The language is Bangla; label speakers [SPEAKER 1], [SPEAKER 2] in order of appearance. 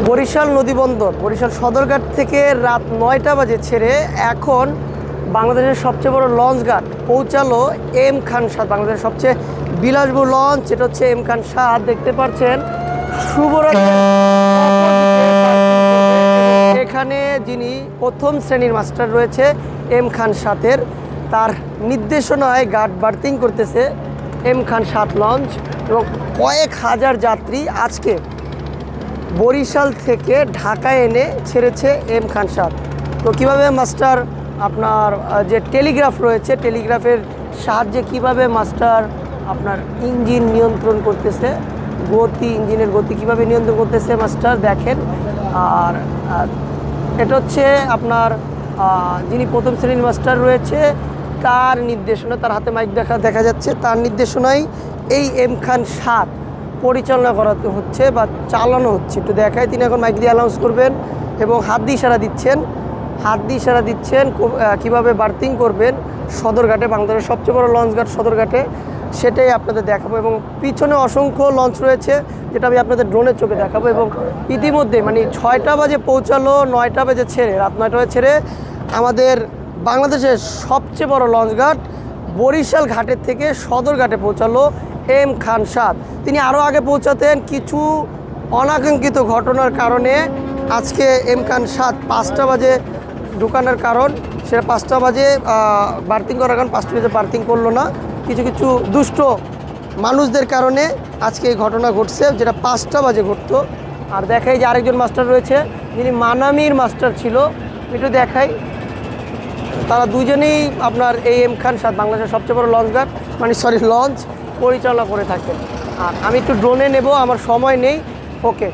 [SPEAKER 1] বরিশাল নদীবন্দর বরিশাল সদরঘাট থেকে রাত ৯টা বাজে ছেড়ে এখন বাংলাদেশের সবচেয়ে বড় লঞ্চ ঘাট পৌঁছালো এম খান সাদ। বাংলাদেশের সবচেয়ে বিলাসবহুল লঞ্চ, এটা হচ্ছে এম খান সাদ। দেখতে পাচ্ছেন এখানে যিনি প্রথম শ্রেণীর মাস্টার রয়েছে এম খান সাতের, তার নির্দেশনায় ঘাট বার্থিং করতেছে এম খান সাত লঞ্চ এবং কয়েক হাজার যাত্রী আজকে বরিশাল থেকে ঢাকায় এনে ছেড়েছে এম খান সাদ। তো কীভাবে মাস্টার আপনার যে টেলিগ্রাফ রয়েছে, টেলিগ্রাফের সাহায্যে কিভাবে মাস্টার আপনার ইঞ্জিন নিয়ন্ত্রণ করতেছে, গতি, ইঞ্জিনের গতি কিভাবে নিয়ন্ত্রণ করতেছে মাস্টার দেখেন। আর এটা হচ্ছে আপনার যিনি প্রথম শ্রেণীর মাস্টার রয়েছে তার নির্দেশনা, তার হাতে মাইক দেখা যাচ্ছে, তার নির্দেশনায় এই এম খান সাত পরিচালনা করাতে হচ্ছে বা চালানো হচ্ছে। একটু দেখায়, তিনি এখন মাইক দিয়ে অ্যানাউন্স করবেন এবং হাত দিয়ে ইশারা দিচ্ছেন কীভাবে বার্থিং করবেন সদরঘাটে, বাংলাদেশের সবচেয়ে বড় লঞ্চ ঘাট সদরঘাটে, সেটাই আপনাদের দেখাবো। এবং পিছনে অসংখ্য লঞ্চ রয়েছে যেটা আমি আপনাদের ড্রোনের চোখে দেখাবো। এবং ইতিমধ্যে মানে 6টা বাজে পৌঁছালো, 9টা বাজে ছেড়ে, রাত 9টা বাজে ছেড়ে আমাদের বাংলাদেশের সবচেয়ে বড় লঞ্চ ঘাট বরিশাল ঘাটের থেকে সদরঘাটে পৌঁছালো এম খান সাদ। তিনি আরও আগে পৌঁছাতেন, কিছু অনাকাঙ্ক্ষিত ঘটনার কারণে আজকে এম খান সাদ 5টা বাজে ঢুকানোর কারণ, সেটা 5টা বাজে বার্থিং করার কারণ 5টা বাজে বার্থিং করলো না, কিছু দুষ্ট মানুষদের কারণে আজকে এই ঘটনা ঘটছে, যেটা 5টা বাজে ঘটতো। আর দেখাই যে আরেকজন মাস্টার রয়েছে যিনি মানামির মাস্টার ছিল, একটু দেখাই। তারা দুজনেই আপনার এই এম খান সাদ বাংলাদেশের সবচেয়ে বড় লঞ্চ ঘাট লঞ্চ পরিচালনা করে থাকেন। আর আমি একটু ড্রোনে নেব, আমার সময় নেই। ওকে।